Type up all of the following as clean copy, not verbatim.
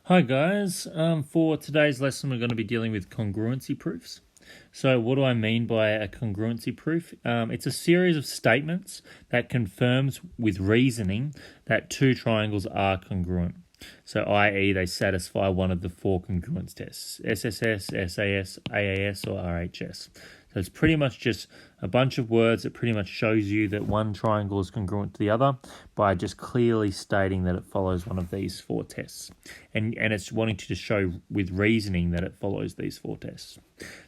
Hi guys, for today's lesson we're going to be dealing with congruency proofs. So what do I mean by a congruency proof? It's a series of statements that confirms with reasoning that two triangles are congruent. So i.e. they satisfy one of the four congruence tests, SSS, SAS, AAS or RHS. So it's pretty much just a bunch of words that pretty much shows you that one triangle is congruent to the other by just clearly stating that it follows one of these four tests. And it's wanting to show with reasoning that it follows these four tests.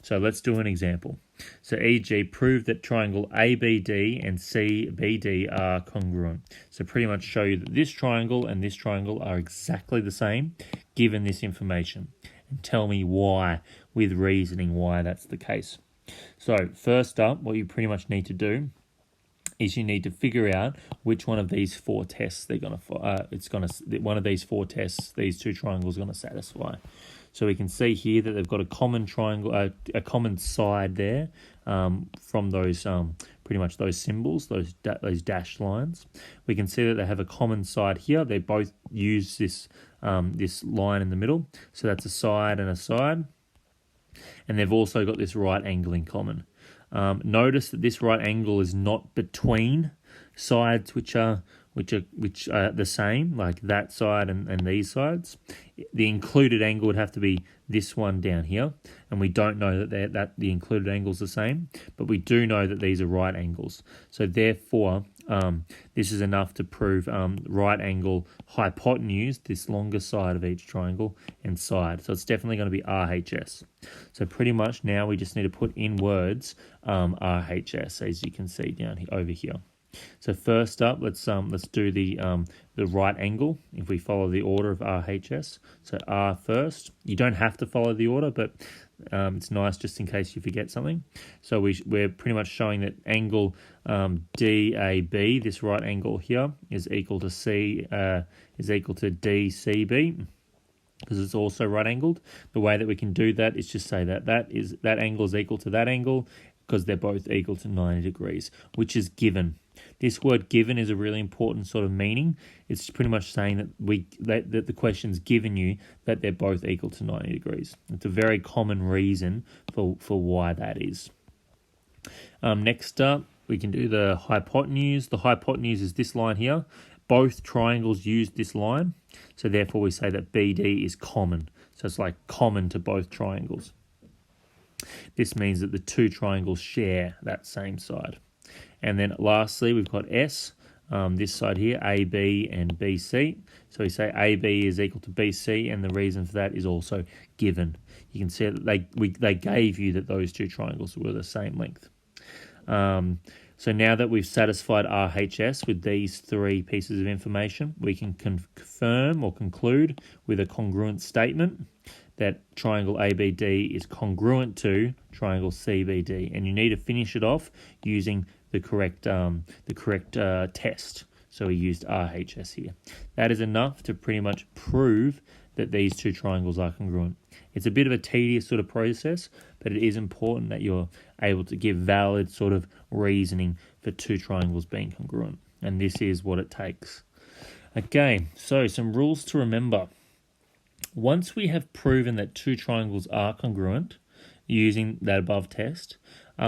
So let's do an example. So e.g. prove that triangle ABD and CBD are congruent. So pretty much show you that this triangle and this triangle are exactly the same given this information. And tell me why, with reasoning, why that's the case. So first up, what you pretty much need to do is you need to figure out which one of these four tests one of these four tests these two triangles are going to satisfy. So we can see here that they've got a common triangle, a common side there from those pretty much those symbols, those dashed lines. We can see that they have a common side here. They both use this this line in the middle, so that's a side and a side. And they've also got this right angle in common. Notice that this right angle is not between sides which are the same, like that side and these sides. The included angle would have to be this one down here, and we don't know that the included angle is the same, but we do know that these are right angles. So therefore, this is enough to prove right angle hypotenuse, this longer side of each triangle, and side. So it's definitely going to be RHS. So pretty much now we just need to put in words RHS, as you can see down here, over here. So first up, let's do the right angle if we follow the order of RHS. So R first. You don't have to follow the order, but it's nice just in case you forget something. So we're pretty much showing that angle DAB, this right angle here, is equal to DCB. Because it's also right angled. The way that we can do that is just say that angle is equal to that angle, because they're both equal to 90 degrees, which is given. This word given is a really important sort of meaning. It's pretty much saying that the question's given you that they're both equal to 90 degrees. It's a very common reason for why that is. Next up, we can do the hypotenuse. The hypotenuse is this line here. Both triangles use this line, so therefore we say that BD is common. So it's like common to both triangles. This means that the two triangles share that same side. And then lastly, we've got S, this side here, AB and BC. So we say AB is equal to BC, and the reason for that is also given. You can see that they gave you that those two triangles were the same length. So now that we've satisfied RHS with these three pieces of information, we can confirm or conclude with a congruent statement that triangle ABD is congruent to triangle CBD, and you need to finish it off using the correct test. So we used RHS here. That is enough to pretty much prove that these two triangles are congruent. It's a bit of a tedious sort of process, but it is important that you're able to give valid sort of reasoning for two triangles being congruent, and this is what it takes. Okay, so some rules to remember. Once we have proven that two triangles are congruent using that above test,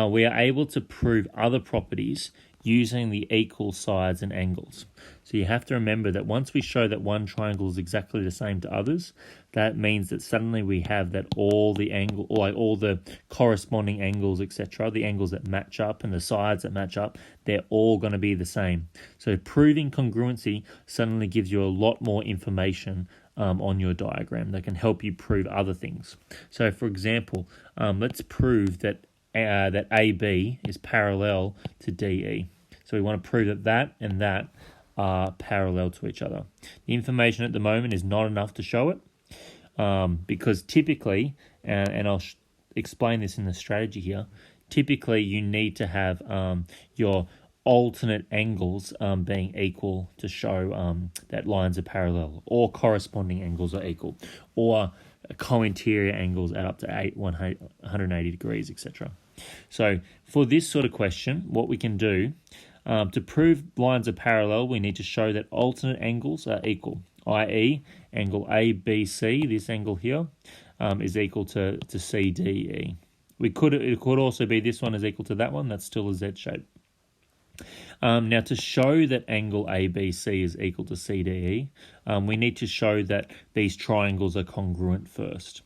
we are able to prove other properties using the equal sides and angles. So you have to remember that once we show that one triangle is exactly the same to others, that means that suddenly we have that all the corresponding angles, etc., the angles that match up and the sides that match up, they're all going to be the same. So proving congruency suddenly gives you a lot more information on your diagram that can help you prove other things. So for example, let's prove that AB is parallel to DE. So we want to prove that that and that are parallel to each other. The information at the moment is not enough to show it because typically, and I'll explain this in the strategy here, typically you need to have your alternate angles being equal to show that lines are parallel, or corresponding angles are equal, or co-interior angles add up to 180 degrees, etc. So for this sort of question, what we can do to prove lines are parallel, we need to show that alternate angles are equal. i.e. angle ABC, this angle here, is equal to CDE. It could also be this one is equal to that one. That's still a Z shape. Now, to show that angle ABC is equal to CDE, we need to show that these triangles are congruent first.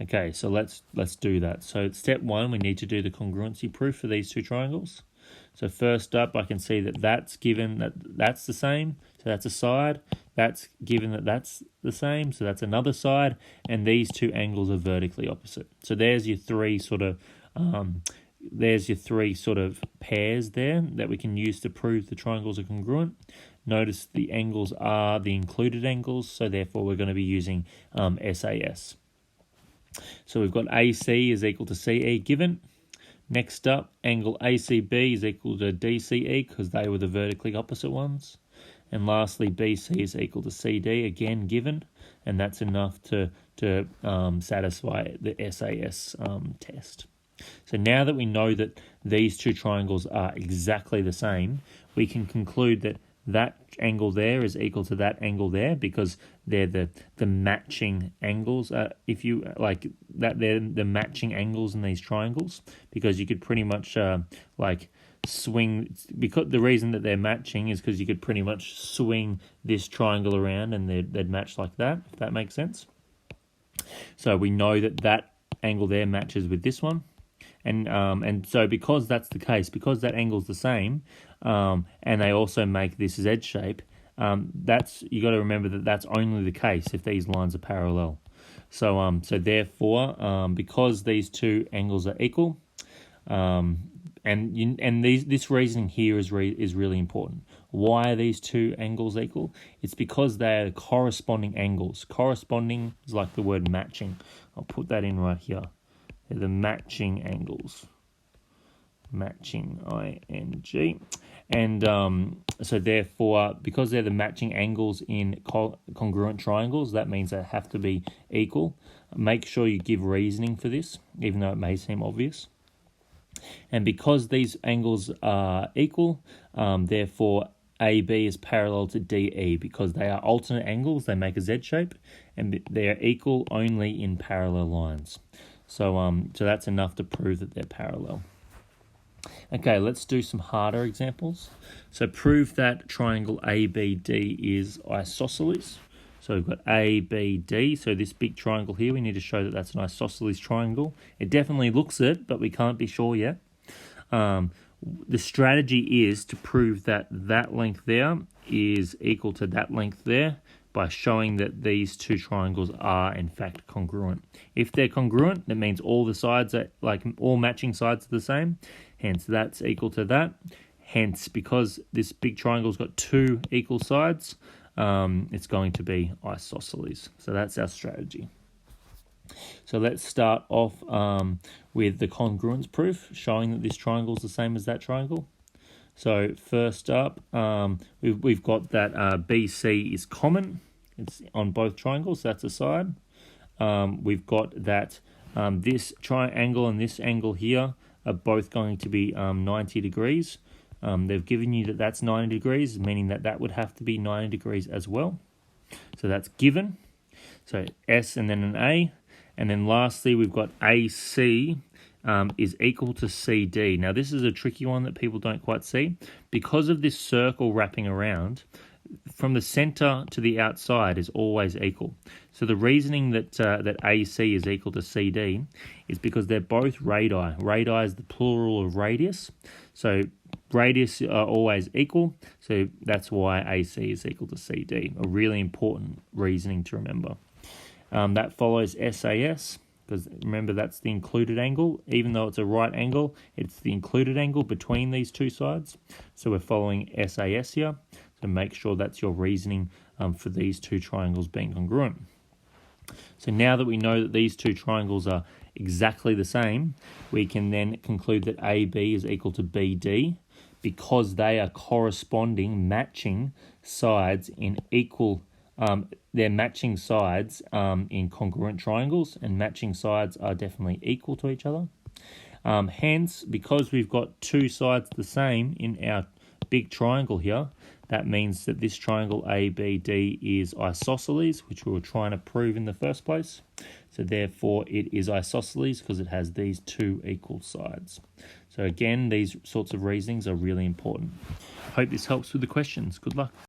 Okay, so let's do that. So step one, we need to do the congruency proof for these two triangles. So first up, I can see that that's given that that's the same, so that's a side. That's given that that's the same, so that's another side. And these two angles are vertically opposite. So there's your three sort of pairs there that we can use to prove the triangles are congruent. Notice the angles are the included angles, so therefore we're going to be using SAS. So we've got AC is equal to CE given. Next up, angle ACB is equal to DCE because they were the vertically opposite ones. And lastly, BC is equal to CD, again given, and that's enough to satisfy the SAS test. So now that we know that these two triangles are exactly the same, we can conclude that that angle there is equal to that angle there because they're the matching angles. If you like that, they're the matching angles in these triangles because you could pretty much swing, because the reason that they're matching is because you could pretty much swing this triangle around and they'd match like that, if that makes sense. So we know that that angle there matches with this one. And so because that's the case, because that angle's the same, and they also make this Z shape, you got to remember that that's only the case if these lines are parallel. So therefore, because these two angles are equal, this reasoning here is really important. Why are these two angles equal? It's because they are corresponding angles. Corresponding is like the word matching. I'll put that in right here. They're the matching angles. Matching, ING. And so therefore, because they're the matching angles in congruent triangles, that means they have to be equal. Make sure you give reasoning for this, even though it may seem obvious. And because these angles are equal, therefore AB is parallel to DE. Because they are alternate angles, they make a Z shape, and they are equal only in parallel lines. So that's enough to prove that they're parallel. Okay, let's do some harder examples. So prove that triangle ABD is isosceles. So we've got ABD. So this big triangle here, we need to show that that's an isosceles triangle. It definitely looks it, but we can't be sure yet. The strategy is to prove that that length there is equal to that length there by showing that these two triangles are in fact congruent. If they're congruent, that means all the sides are, like all matching sides are the same. Hence that's equal to that. Hence, because this big triangle's got two equal sides, it's going to be isosceles. So that's our strategy. So let's start off with the congruence proof, showing that this triangle is the same as that triangle. So first up, we've got that BC is common. It's on both triangles. That's a side. We've got that this triangle and this angle here are both going to be 90 degrees. They've given you that that's 90 degrees, meaning that that would have to be 90 degrees as well. So that's given. So S and then an A. And then lastly, we've got AC is equal to CD. Now, this is a tricky one that people don't quite see. Because of this circle wrapping around, from the center to the outside is always equal. So the reasoning that AC is equal to CD is because they're both radii. Radii is the plural of radius. So radius are always equal. So that's why AC is equal to CD. A really important reasoning to remember. That follows SAS, because remember that's the included angle. Even though it's a right angle, it's the included angle between these two sides. So we're following SAS here. So make sure that's your reasoning for these two triangles being congruent. So now that we know that these two triangles are exactly the same, we can then conclude that AB is equal to BD because they are corresponding, matching sides in equal. They're matching sides in congruent triangles, and matching sides are definitely equal to each other. Hence, because we've got two sides the same in our big triangle here, that means that this triangle ABD is isosceles, which we were trying to prove in the first place. So therefore it is isosceles because it has these two equal sides. So again, these sorts of reasonings are really important. Hope this helps with the questions. Good luck.